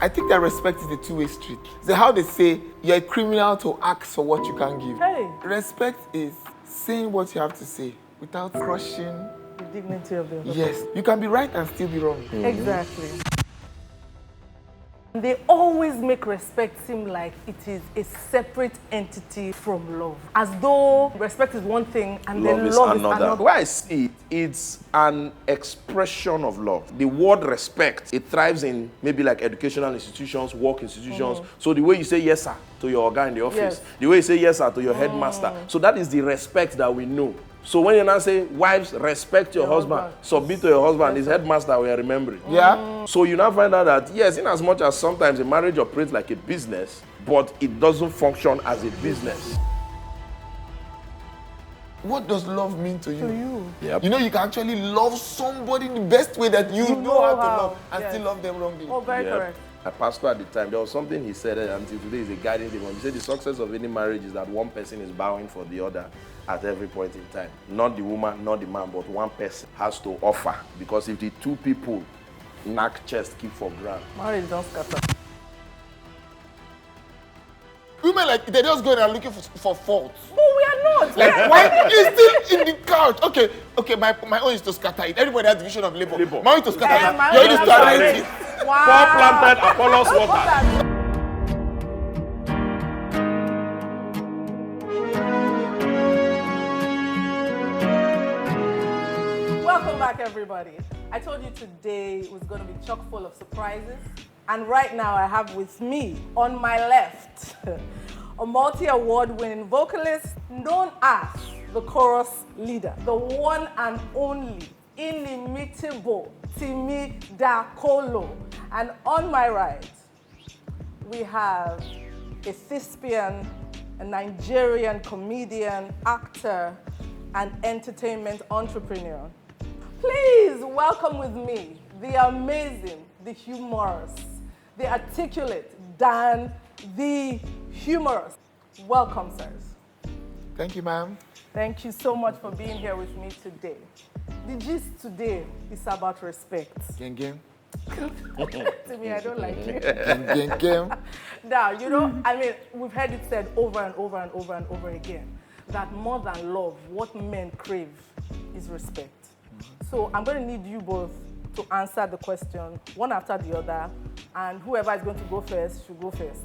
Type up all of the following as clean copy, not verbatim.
I think that respect is a two-way street. So how they say, you're a criminal to ask for what you can give. Hey. Respect is saying what you have to say without crushing The dignity of the other. Yes, you can be right and still be wrong. Exactly. They always make respect seem like it is a separate entity from love. As though respect is one thing and then love is another. The way I see it, it's an expression of love. The word respect, it thrives in maybe like educational institutions, work institutions. So the way you say yes sir to your guy in the office, the way you say yes sir to your headmaster. So that is the respect that we know. So when you now say, wives, respect your husband, submit to your husband, his headmaster we are remembering. Yeah? So you now find out that, yes, in as much as sometimes a marriage operates like a business, but it doesn't function as a business. What does love mean to you? To you. Yep. You know, you can actually love somebody in the best way that you know how to love and still love them wrongly. Oh, very correct. A pastor at the time, there was something he said, until today is a guiding thing. He said the success of any marriage is that one person is bowing for the other at every point in time. Not the woman, not the man, but one person has to offer. Because if the two people knack chest, keep for ground. Marriage don't scatter. Women, like, they're just going and looking for faults. But we are not. Like, why you still in the couch? Okay, my own is to scatter it. Everybody has division of labor. My own is to scatter it. Your own is to arrange it. Wow. Four planted, Apollo's water. Welcome back, everybody. I told you today was going to be chock full of surprises. And right now I have with me, on my left, a multi-award-winning vocalist known as the chorus leader, the one and only, inimitable Timi Dakolo. And on my right, we have a thespian, a Nigerian comedian, actor, and entertainment entrepreneur. Please welcome with me the amazing, the humorous, the articulate Dan the Humorous. Welcome, sirs. Thank you, ma'am. Thank you so much for being here with me today. The gist today is about respect. Gang. To me, I don't like it. Gang. Now, you know, I mean, we've heard it said over and over and over and over again that more than love, what men crave is respect. So I'm going to need you both to answer the question one after the other, and whoever is going to go first should go first.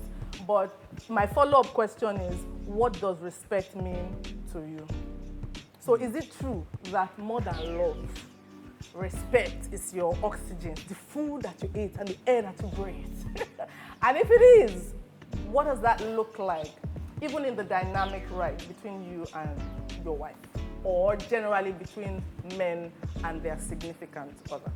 But my follow-up question is, what does respect mean to you? So is it true that more than love, respect is your oxygen, the food that you eat and the air that you breathe? And if it is, what does that look like, even in the dynamic, right, between you and your wife? Or generally between men and their significant other?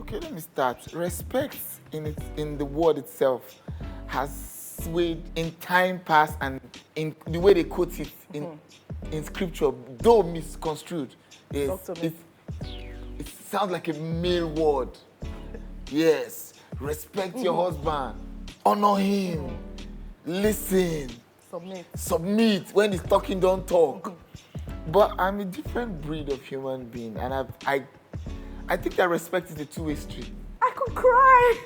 Okay, let me start. Respect in the word itself has swayed in time past and in the way they quote it in scripture, though misconstrued. It sounds like a male word. Yes, respect your husband, honor him, listen, submit. When he's talking, don't talk. But I'm a different breed of human being, and I think that respect is a two-way street. I could cry.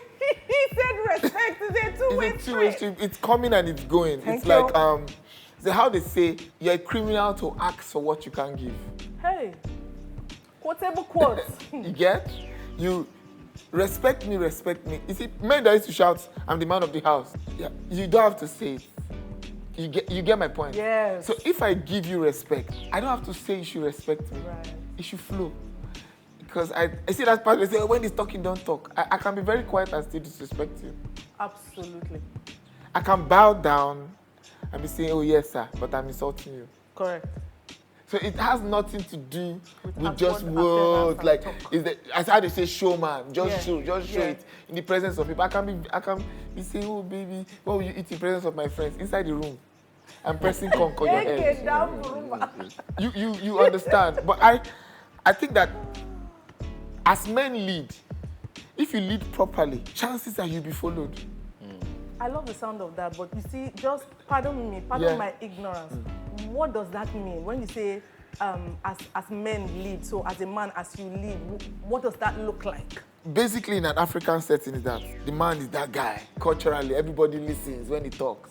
He said respect is a two-way street. It's coming and it's going. Thank it's you. like so how they say, you're a criminal to ask for what you can give. Hey, quotable quotes. You get? You respect me. You see, men that used to shout, I'm the man of the house. Yeah, you don't have to say it. You get my point? Yes. So if I give you respect, I don't have to say you should respect me. Right. It should flow. Because I see that part where they say, when he's talking, don't talk. I can be very quiet and still disrespect you. Absolutely. I can bow down and be saying, oh yes, sir, but I'm insulting you. Correct. So it has nothing to do with just just words. Like, as how they say, showman. Just show it in the presence of people. I can be saying, oh baby, what will you eat in the presence of my friends inside the room? I'm pressing conk on your head. You understand? But I think that as men lead, if you lead properly, chances are you'll be followed. I love the sound of that, but you see, just pardon my ignorance. What does that mean when you say as men lead? So as a man, as you lead, what does that look like? Basically, in an African setting, is that the man is that guy. Culturally, everybody listens when he talks.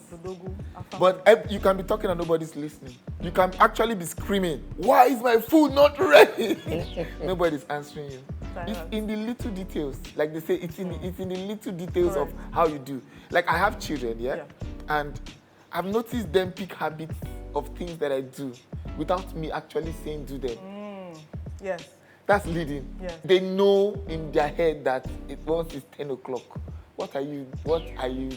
But you can be talking and nobody's listening. You can actually be screaming, "Why is my food not ready?" Nobody's answering you. It's in the little details. Like they say, it's in the little details of how you do. Like I have children, yeah? And I've noticed them pick habits of things that I do without me actually saying do them. Yes. That's leading. Yes. They know in their head that once it's 10 o'clock, what are you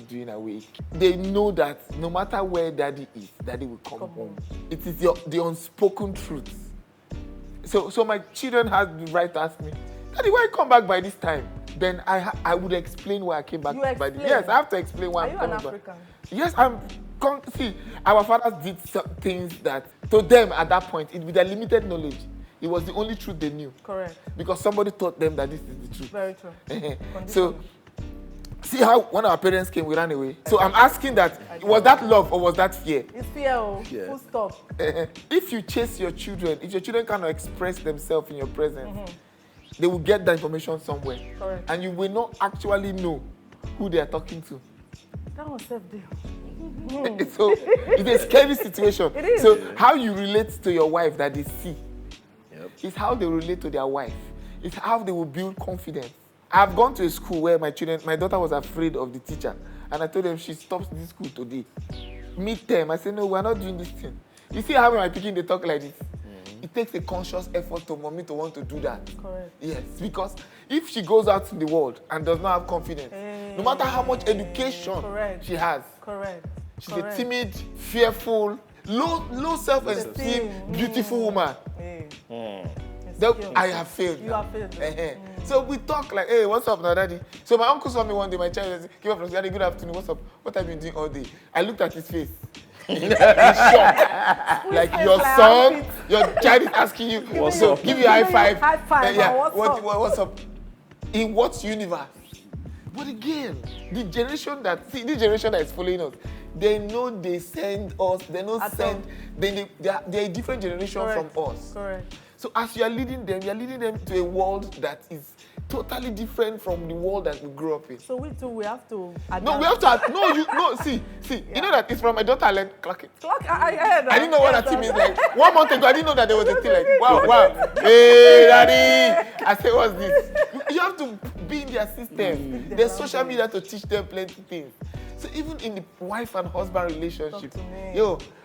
doing awake? They know that no matter where daddy is, daddy will come home. It is the unspoken truth. So my children have the right to ask me, "Daddy, why you come back by this time?" Then I would explain why I came back by this. Yes, I have to explain why I'm coming back. Are you an African? Yes, see, our fathers did some things that, to them at that point, with their limited knowledge, it was the only truth they knew. Correct. Because somebody taught them that this is the truth. Very true. So, see how when our parents came, we ran away. So I'm asking that, was that love or was that fear? It's fear. Full stop. If you chase your children, if your children cannot express themselves in your presence, they will get that information somewhere. Correct. And you will not actually know who they are talking to. That was self-deal. So it's a scary situation. It is. So how you relate to your wife that they see is how they relate to their wife. It's how they will build confidence. I've gone to a school where my daughter was afraid of the teacher. And I told them she stops this school today. Midterm, I said, no, we're not doing this thing. You see how when I'm picking, they talk like this? It takes a conscious effort to mommy to want to do that. Correct. Yes, because if she goes out in the world and does not have confidence, no matter how much education she has, she's a timid, fearful, low self-esteem, beautiful woman. I have failed. You have failed. So we talk like, "Hey, what's up now, daddy?" So my uncle saw me one day, my child said, "Give up, daddy, good afternoon, what's up? What have you been doing all day?" I looked at his face. He's shocked. Like your son, your child is asking you, "What's up?" Give you a high five. High five. What's up? In what universe? But again, this generation that is following us, they know they send us. They know they're a different generation from us. Correct. So as you are leading them to a world that is totally different from the world that we grew up in. So we have to adapt. No, we have to see. You know that it's from my daughter I learned clocking. I heard that. I didn't know what that thing is like. 1 month ago, I didn't know that there was a thing like, wow. Hey, daddy. I said, what's this? You have to be in their system. There's social media to teach them plenty of things. So even in the wife and husband relationship,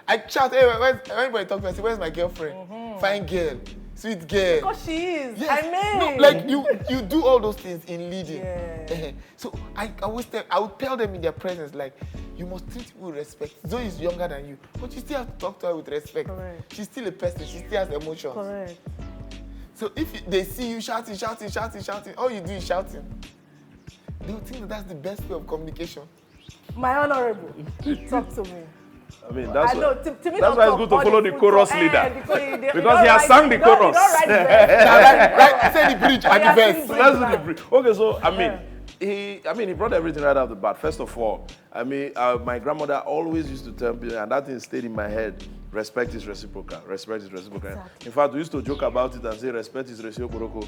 I chat, hey, when anybody talk to me, I say, where's my girlfriend? Fine girl. Sweet girl. Because she is. Yes. I mean. No, like you do all those things in leading. Yeah. So I would tell them in their presence, like, you must treat people with respect. Zoe is younger than you, but you still have to talk to her with respect. Correct. She's still a person. She still has emotions. Correct. So if they see you shouting, all you do is shouting, they will think that that's the best way of communication. My honorable, talk to me. I mean, that's why it's good to follow the chorus leader. Because he has sang the chorus. I said the bridge and the verse. Let's do the bridge. Okay, so, he brought everything right out of the bat. First of all, my grandmother always used to tell me, and that thing stayed in my head, respect is reciprocal. Respect is reciprocal. Exactly. In fact, we used to joke about it and say, respect is reciprocal.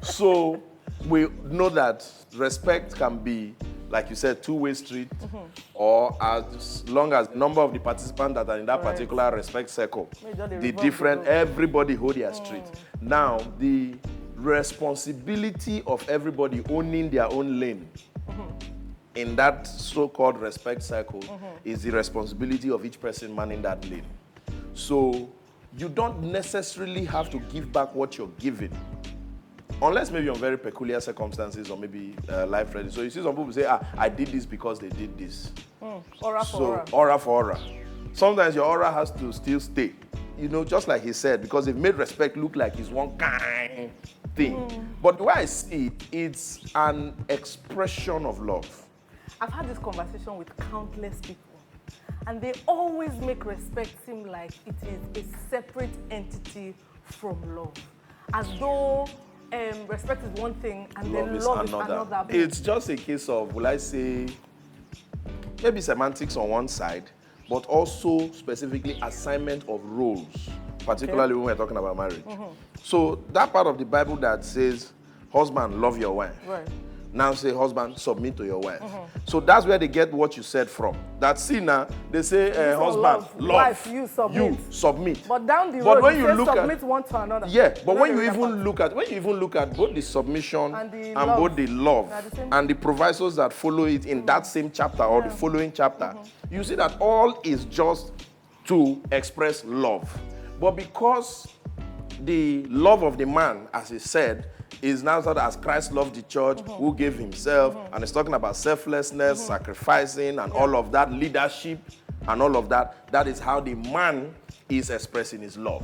So we know that respect can be, like you said, two-way street, or as long as the number of the participants that are in that particular respect circle, everybody hold their street. Now, the responsibility of everybody owning their own lane in that so-called respect circle is the responsibility of each person manning that lane. So you don't necessarily have to give back what you're giving, unless maybe on very peculiar circumstances or maybe life-threatening. So you see some people say, I did this because they did this. Aura for aura. Aura for aura. Sometimes your aura has to still stay. Just like he said, because they've made respect look like it's one kind thing. But the way I see it, it's an expression of love. I've had this conversation with countless people, and they always make respect seem like it is a separate entity from love. As though respect is one thing and then love is another. It's just a case of, will I say, maybe semantics on one side, but also specifically assignment of roles, particularly when we're talking about marriage. So that part of the Bible that says, husband, love your wife. Right. Now say, husband, submit to your wife. So that's where they get what you said from. That see now, they say, husband, love. Wife, you submit. But down the but road, when you you look submit at one to another. yeah, but when you Another even look at both the submission And and both the love They're the same and the provisos that follow it in that same chapter or the following chapter, you see that all is just to express love. But because the love of the man, as he said, is now sort of as Christ loved the church, who gave himself, and it's talking about selflessness, sacrificing, and all of that, leadership, and all of that. That is how the man is expressing his love.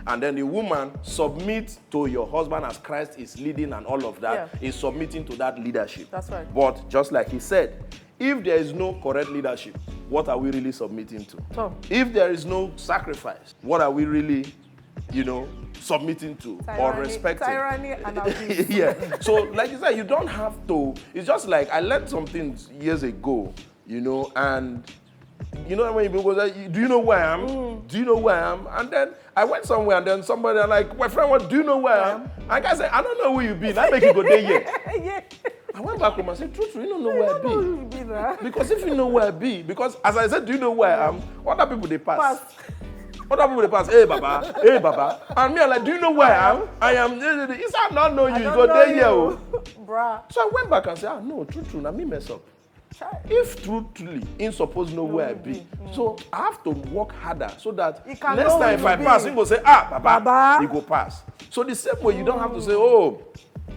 And then the woman submits to your husband as Christ is leading, and all of that is submitting to that leadership. That's right. But just like he said, if there is no correct leadership, what are we really submitting to? So, If there is no sacrifice, what are we really, submitting to or respecting? Tyranny and abuse. Yeah. So, like you said, you don't have to. It's just like I learned some things years ago, and when people go, do you know where I am? Do you know where I am? And then I went somewhere, and then somebody like, my friend, what do you know where I am? And I said, I don't know where you been. I make you go there yet. Yeah. I went back home and said, true, you don't know where I be. Because if you know where I be, because as I said, do you know where I am? Other people, they pass. Other people, they pass, hey, Baba. And me, I'm like, do you know where I am? I am, he said, I don't know you. You go there, yeah. Bruh. So I went back and said, no, true, now me mess up. If truly, in suppose know where I be. So I have to work harder so that next time if I pass, he go say, Baba, he go pass. So the same way, you don't have to say, oh,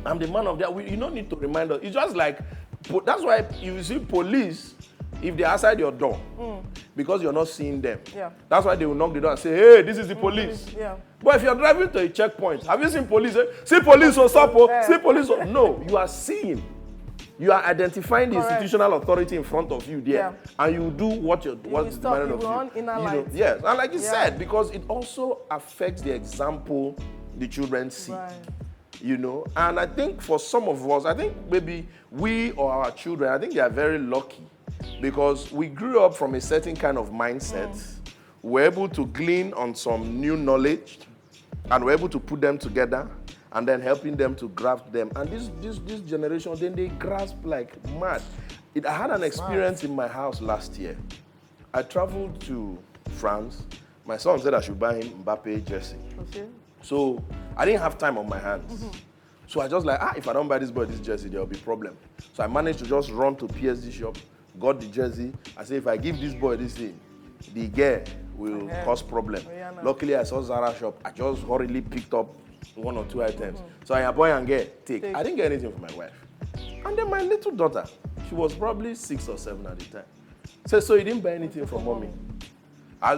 I'm the man of that. You don't need to remind us. It's just like, that's why you see police, if they're outside your door, because you're not seeing them, that's why they will knock the door and say, hey, this is the police. But if you're driving to a checkpoint, have you seen police? See police or stop, see police. No, you are seeing. You are identifying the institutional authority in front of you there, and you do what's demanded of you. Yes, and like you said, because it also affects the example the children see. And I think for some of us, I think maybe we or our children, I think they are very lucky because we grew up from a certain kind of mindset. We're able to glean on some new knowledge, and we're able to put them together, and then helping them to grasp them. And this generation, then they grasp like mad. I had an experience in my house last year. I traveled to France. My son said I should buy him Mbappe jersey. Okay. So I didn't have time on my hands. So I just like, if I don't buy this boy this jersey, there will be problem. So I managed to just run to PSG shop, got the jersey. I said, if I give this boy this thing, the girl will cause problem. Luckily, I saw Zara shop. I just hurriedly picked up 1 or 2 items. So I boy and girl, take. I didn't get anything for my wife. And then my little daughter, she was probably 6 or 7 at the time, said, so you didn't buy anything for mommy?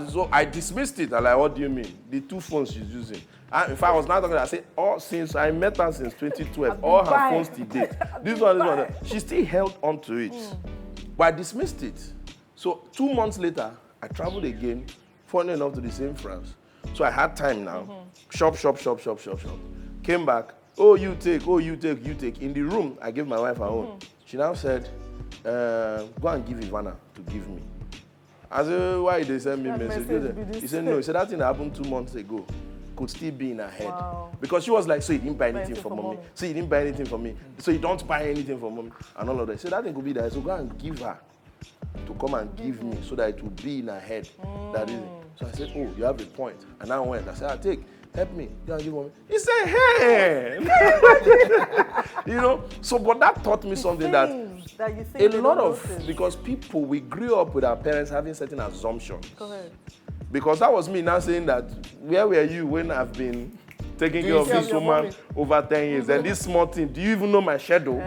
So I dismissed it. I'm like, what do you mean? The 2 phones she's using. And if I was not talking, I said, since I met her since 2012, all her phones to date. This one. She still held on to it. But I dismissed it. So 2 months later, I traveled again, funny enough to the same France. So I had time now. Shop. Came back. You take. In the room, I gave my wife her own. She now said, go and give Ivana to give me. I said, why did they send me a message? He said, no. He said, that thing happened 2 months ago. Could still be in her head. Because she was like, so you didn't buy anything for mommy. So you didn't buy anything for me. So you don't buy anything for mommy. And all of that. So that thing could be there. So go and give her to come and give me so that it will be in her head. That is it. So I said, you have a point. And I went. I said, help me. Go and give mommy. He said, hey. So but that taught me something that you think a lot of, because people, we grew up with our parents having certain assumptions. Go ahead. Because that was me now saying that, where were you when I've been taking care of this woman over 10 years? And this small thing, do you even know my schedule?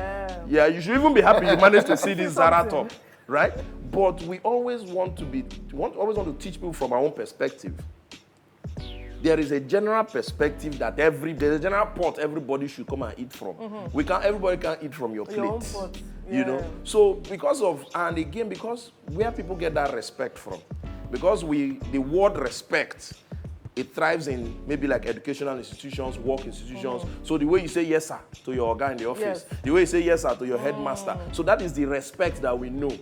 Yeah, you should even be happy you managed to see this Zara top, right? But we always want to teach people from our own perspective. There is a general perspective that there's a general pot everybody should come and eat from. Everybody can't eat from your plate. Your own pot. So because where people get that respect from, because the word respect, it thrives in maybe like educational institutions, work institutions. So the way you say yes sir to your guy in the office, the way you say yes sir to your headmaster. So that is the respect that we know.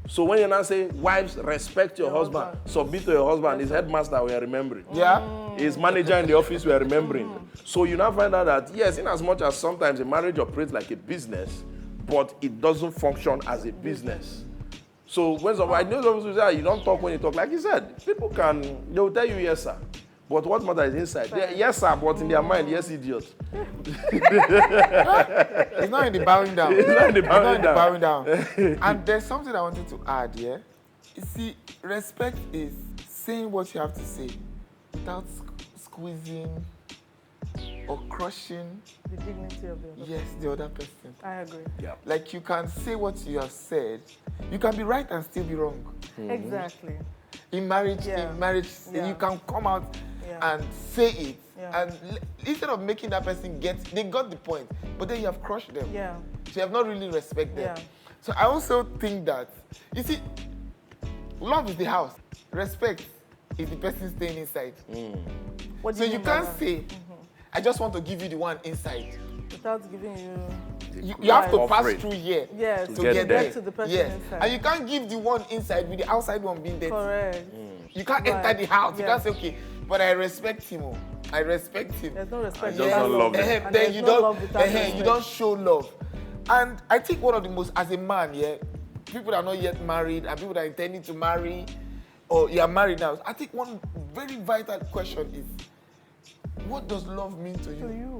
So when you now say, wives, respect your husband, submit to your husband, his headmaster we are remembering. Yeah. His manager in the office we are remembering. So you now find out that, yes, in as much as sometimes a marriage operates like a business, but it doesn't function as a business. So when somebody, I know some people say, you don't talk when you talk. Like you said, people can, they will tell you yes, sir. But what matters is inside. Yes, sir, but in their mind, yes, idiot. It's not in the bowing down. It's not in the bowing down. And there's something I wanted to add, yeah? You see, respect is saying what you have to say without squeezing or crushing The dignity of the other. Yes, the other person. I agree. Yeah. Like you can say what you have said. You can be right and still be wrong. Exactly. In marriage, Yeah. you can come out and say it. And instead of making that person they got the point, but then you have crushed them. Yeah. So you have not really respected them. Yeah. So I also think that, you see, love is the house. Respect is the person staying inside. What do So you you mean by can't that? say, I just want to give you the one inside. Without giving you... You have to pass Offering. through here Yes, to get there. to the person inside. And you can't give the one inside with the outside one being dirty. Correct. You can't enter the house. You can't say, okay, but I respect him. Oh. I respect him. There's no respect. I just don't love him. And Then there's you no don't, love without you respect. don't show love. And I think one of the most, as a man, people that are not yet married and people that are intending to marry, or you are married now, I think one very vital question is, what does love mean to you? To you.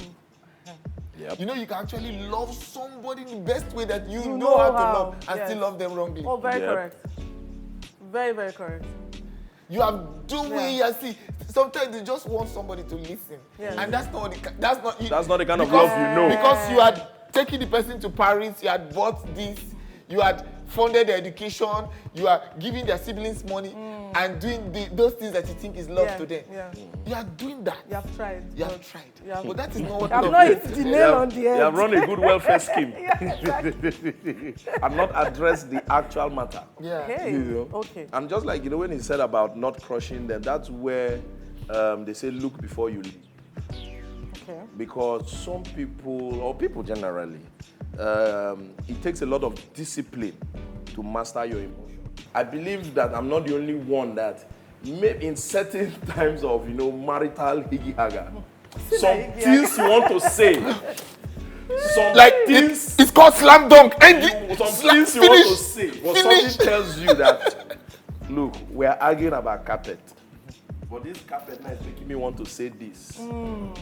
Yep. You know, you can actually love somebody in the best way that you know how to love and still love them wrongly. Oh, very correct. Very, very correct. You are doing, see, sometimes you just want somebody to listen. And that's not the kind of love you know. Because you had taken the person to Paris, you had bought this, you had funded their education, you are giving their siblings money and doing those things that you think is love to them. You are doing that. You have tried. You have tried. But that is not what You have love not is. hit the nail on the head. You have run a good welfare scheme. Exactly. And not addressed the actual matter. Hey, You know? okay. And just like, when he said about not crushing them, that's where they say look before you leap. Okay. Because some people, or people generally, it takes a lot of discipline to master your emotions. I believe that I'm not the only one that in certain times of, marital higgy-haga, some things you want to say, some Like, things, it's called slam dunk. some things you want to say, but something tells you that, look, we're arguing about carpet. But this carpet now is making me want to say this.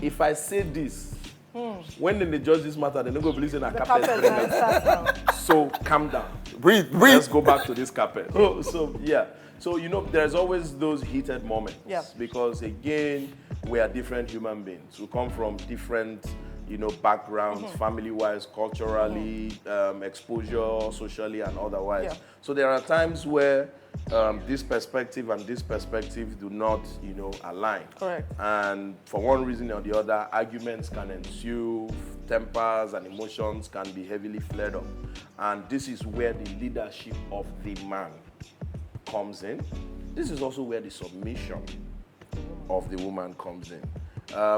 If I say this, when they judge this matter, they're not going to believe in a carpet. So calm down. Breathe. Let's go back to this carpet. So, there's always those heated moments. Because, again, we are different human beings. We come from different, backgrounds, family-wise, culturally, exposure, socially, and otherwise. So there are times where this perspective and this perspective do not, align. Correct. And for one reason or the other, arguments can ensue, tempers and emotions can be heavily flared up. And this is where the leadership of the man comes in. This is also where the submission of the woman comes in.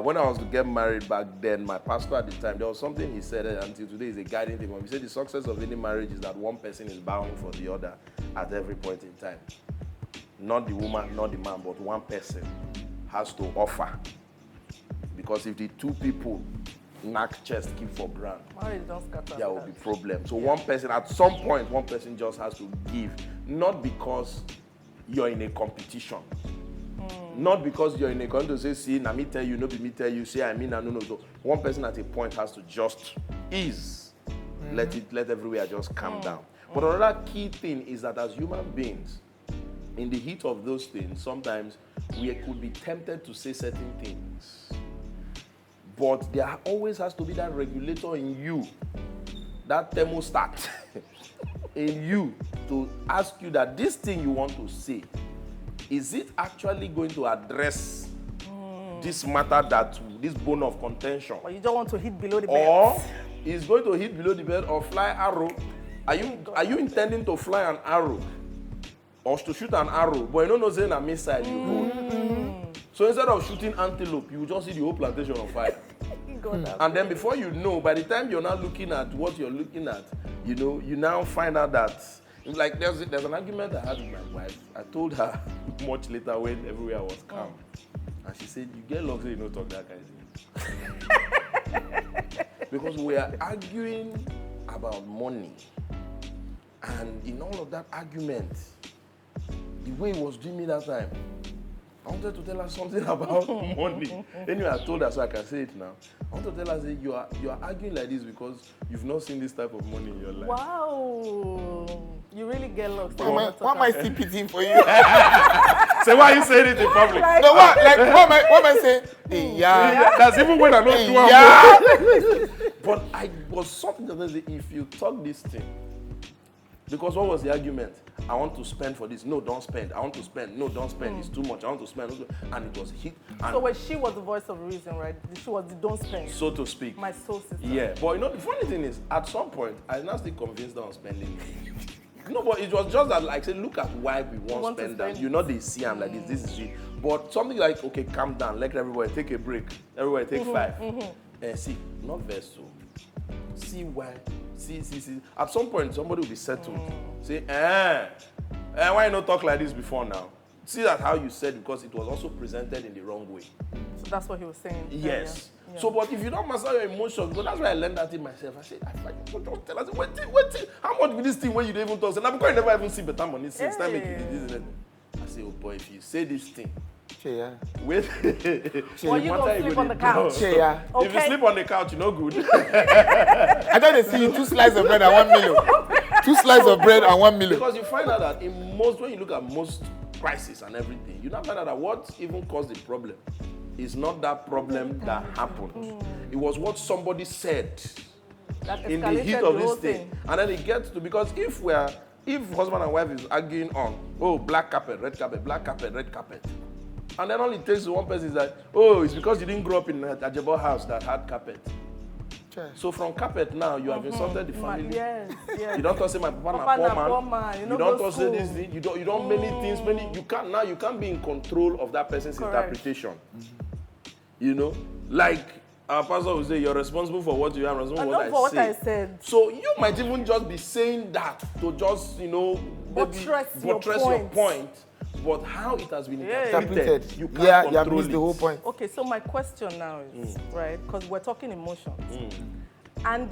When I was to get married back then, my pastor at the time, there was something he said until today is a guiding thing. He said the success of any marriage is that one person is bowing for the other at every point in time. Not the woman, not the man, but one person has to offer. Because if the two people knack chest, keep for ground, there will be problems. So one person, at some point, one person just has to give. Not because you're in a competition. Not because you're in a country to say, see, na me tell you, no be me tell you, say I mean, no. So one person at a point has to just ease. Let everywhere just calm down. But another key thing is that as human beings, in the heat of those things, sometimes we could be tempted to say certain things. But there always has to be that regulator in you, that thermostat in you to ask you that this thing you want to say, is it actually going to address this matter, this bone of contention? Or you don't want to hit below the belt. Or is going to hit below the belt or fly arrow? Are you intending to fly an arrow or to shoot an arrow? But you don't know saying a missile you hold. So instead of shooting antelope, you just see the whole plantation on fire. And then before you know, by the time you're not looking at what you're looking at, you now find out that Like there's an argument I had with my wife. I told her much later when everywhere was calm. And she said, you get love so you don't talk that kind of thing. Because we are arguing about money. And in all of that argument, the way he was doing me that time, I wanted to tell her something about money. Anyway, I told her so I can say it now. I want to tell her, say, you are arguing like this because you've not seen this type of money in your life. Wow. You really get lost. Why am I still pitying for you? So why are you saying it in public? No, what am I saying? Yeah. That's even when I don't do it. Yeah. But I was something that said, if you talk this thing, because what was the argument? I want to spend for this. No, don't spend. I want to spend. No, don't spend. It's too much. I want to spend. And it was hit. So when she was the voice of reason, right? She was the don't spend. So to speak. My soul sister. Yeah. But you know, the funny thing is, at some point, I now still convinced her on spending. No, but it was just that, like, say, look at why we want to spend that. You know, they see I'm like this is it. But something like, okay, calm down. Let everybody take a break. Everybody take 5. And see, not verse 2. See why. See. At some point, somebody will be settled. Say, why you not talk like this before now? See that how you said, because it was also presented in the wrong way. So that's what he was saying. Yes. Yeah. So, but if you don't master your emotions, because that's why I learned that in myself. I said, don't tell us, wait, how much will this thing when you don't even talk? So now because you never even see better money since time making this. I say, oh boy, if you say this thing, wait. Well, you don't sleep on the couch. Yeah. Okay. If you sleep on the couch, you're no good. I thought they see you 2 slices of bread and 1 million. 2 slices of bread and 1 million. Because you find out that when you look at most crises and everything, you now find out that what even caused the problem is not that problem that happened. It was what somebody said in the heat of this thing. And then it gets to, because if husband and wife is arguing on, oh, black carpet, red carpet, black carpet, red carpet. And then all it takes to one person is that, oh, it's because you didn't grow up in a Ajebo house that had carpet. Sure. So from carpet now, you have insulted the family. Yes. You don't talk say my papa na poor man. You don't talk say this thing. You don't many things. You can't be in control of that person's interpretation. You know, like our pastor will say, you're responsible for what you are, responsible for what I said. So you might even just be saying that to just, buttress your point. But how it has been interpreted, you can't control you have missed the whole point. Okay, so my question now is, right, because we're talking emotions. And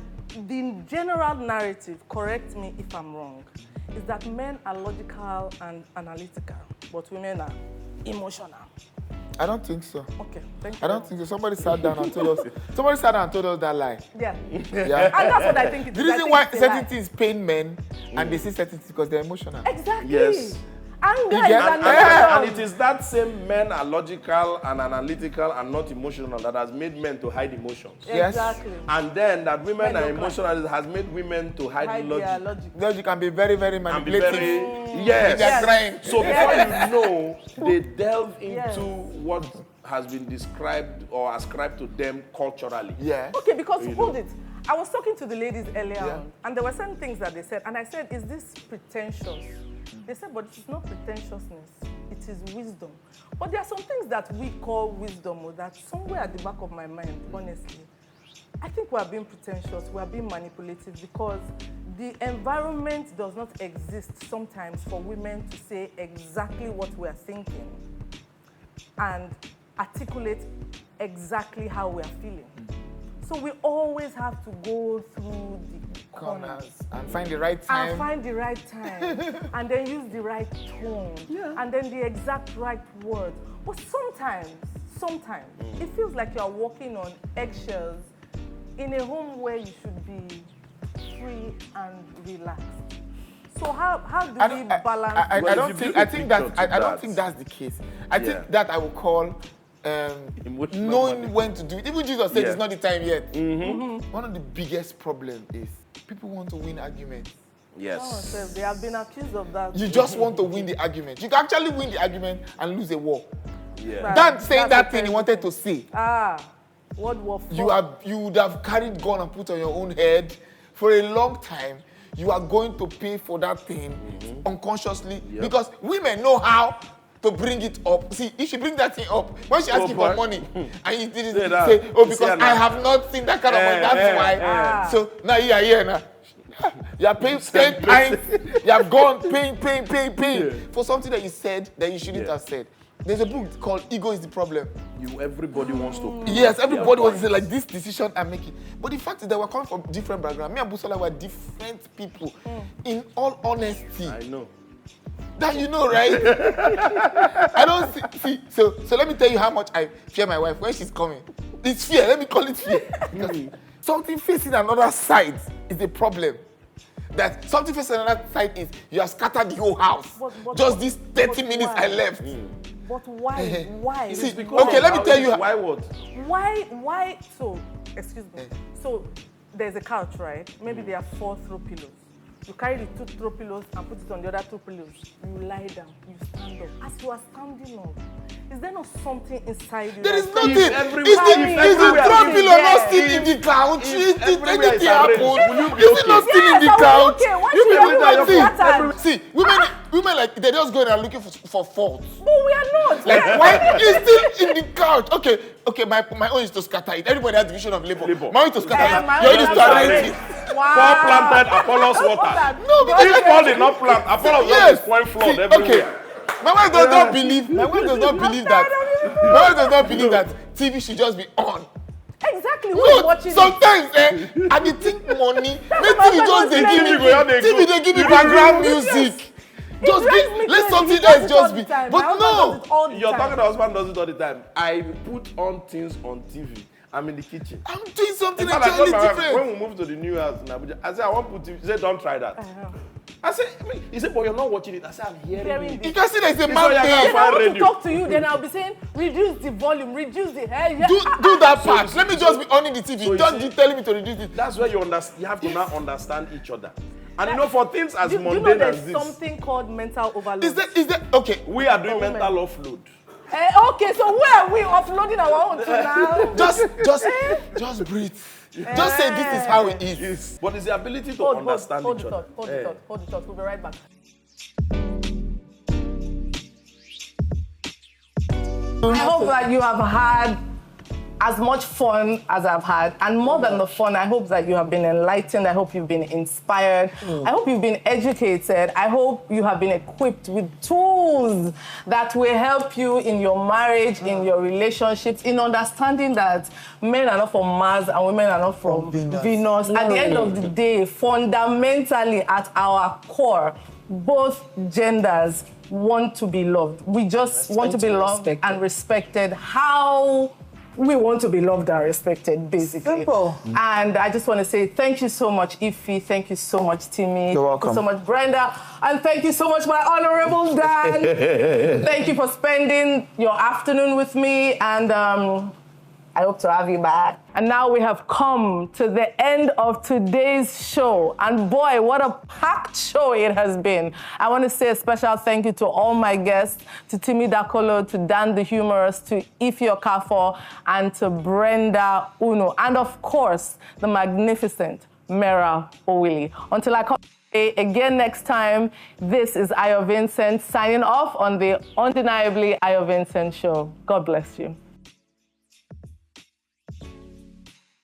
the general narrative, correct me if I'm wrong, is that men are logical and analytical, but women are emotional. I don't think so. Okay, thank you. I don't think so. Somebody sat down and told us that lie. Yeah. And that's what I think it is. The reason why certain things pain men and they say certain things because they're emotional. Exactly. Yes. And it is that same men are logical and analytical and not emotional that has made men to hide emotions. Yes. Exactly. And then that women are emotional has made women to hide logic. Logic can be very, very manipulative. Yes. So before you know, they delve into what has been described or ascribed to them culturally. Yeah. Okay, because hold it. I was talking to the ladies earlier on, and there were certain things that they said, and I said, is this pretentious? They said, but it's not pretentiousness, it is wisdom. But there are some things that we call wisdom, or that somewhere at the back of my mind, honestly, I think we are being pretentious, we are being manipulative, because the environment does not exist sometimes for women to say exactly what we are thinking and articulate exactly how we are feeling. So we always have to go through the corners and find the right time. And then use the right tone. Yeah. And then the exact right word. But sometimes, it feels like you're walking on eggshells in a home where you should be free and relaxed. So how do we balance? I don't think that's the case. I think that I will call knowing when to do it. Even Jesus said it's not the time yet. One of the biggest problems is people want to win arguments. Yes. They have been accused of that. You just want to win the argument. You can actually win the argument and lose a war. Yeah. That's saying that thing he wanted to say. What war for? You would have carried gun and put on your own head for a long time. You are going to pay for that thing unconsciously because women know how to bring it up. See, if she brings that thing up, when she asks you for money, and you didn't say, because I have not seen that kind of money, that's why. So now you are here now. You are paying 10 times. You have gone paying for something that you said that you shouldn't have said. There's a book called Ego is the Problem. Everybody wants to. Yes, everybody wants to say like this decision I'm making. But the fact is that we're coming from different backgrounds. Me and Busola were different people. In all honesty. I know. That you know, right? I don't see. So let me tell you how much I fear my wife when she's coming. It's fear. Let me call it fear. Something facing another side is a problem. That something facing another side is you have scattered the whole house. Just these 30 minutes I left. But why? Why? See, okay, let me tell you. Why what? Why? So, excuse me. So, there's a couch, right? Maybe there are 4 throw pillows. You carry the 2 throw pillows and put it on the other 2 pillows. You lie down, you stand up. As you are standing up, is there not something inside you? There is nothing. Is the throw pillow not still in the couch? Anything happen? Is it not still in the couch? Okay. Why should see, women like they're just going and looking for faults. But we are not. Like why is still in the couch? Okay, my own is to scatter it. Everybody has division of labor. My own is to scatter it. Your own is to arrange it. Wow. Paul planted, Apollos water. No, because if Paul did not plant, Apollos was point flawed everywhere. Okay. My wife does not believe that. My wife does not believe that TV should just be on. Exactly. No, sometimes I dey think money. Make TV just TV they give me background music. Just let something else just be. But no, you're talking about husband does it all the time. I put on things on TV. I'm in the kitchen. I'm doing something entirely different. When we moved to the new house in Abuja, I said I want to put TV. He said don't try that. I said, he said, but you're not watching it. I said, I'm hearing it. You can see there's a man Then there. I want to talk to you. Then I'll be saying, reduce the volume, reduce the hair. Do that part. Let me just be on the TV. So Don't be telling me to reduce it. That's where you understand. You have to now understand each other. And you know, for things as mundane you know there's as this, something called mental overload. Is that okay? We are doing mental offload. Okay, so where are we offloading our own to now? Just breathe. Just say this is how it is. Yes. But it's the ability to understand each other. Hold the thought. We'll be right back. I hope that you have had as much fun as I've had, and more than the fun, I hope that you have been enlightened. I hope you've been inspired. I hope you've been educated. I hope you have been equipped with tools that will help you in your marriage, in your relationships, in understanding that men are not from Mars and women are not from Venus. At the end of the day, fundamentally at our core, both genders want to be loved. We just want to be loved and respected. How we want to be loved and respected, basically. Simple. And I just want to say thank you so much, Ify. Thank you so much, Timmy. You're welcome. Thank you so much, Brenda. And thank you so much, my honorable dad. Thank you for spending your afternoon with me. And I hope to have you back. And now we have come to the end of today's show. And boy, what a packed show it has been. I want to say a special thank you to all my guests, to Timmy Dakolo, to Dan the Humorous, to Ify Okafor, and to Brenda Uno. And of course, the magnificent Mera Owili. Until I come again next time, this is AYO Vincent signing off on the Undeniably AYO Vincent show. God bless you.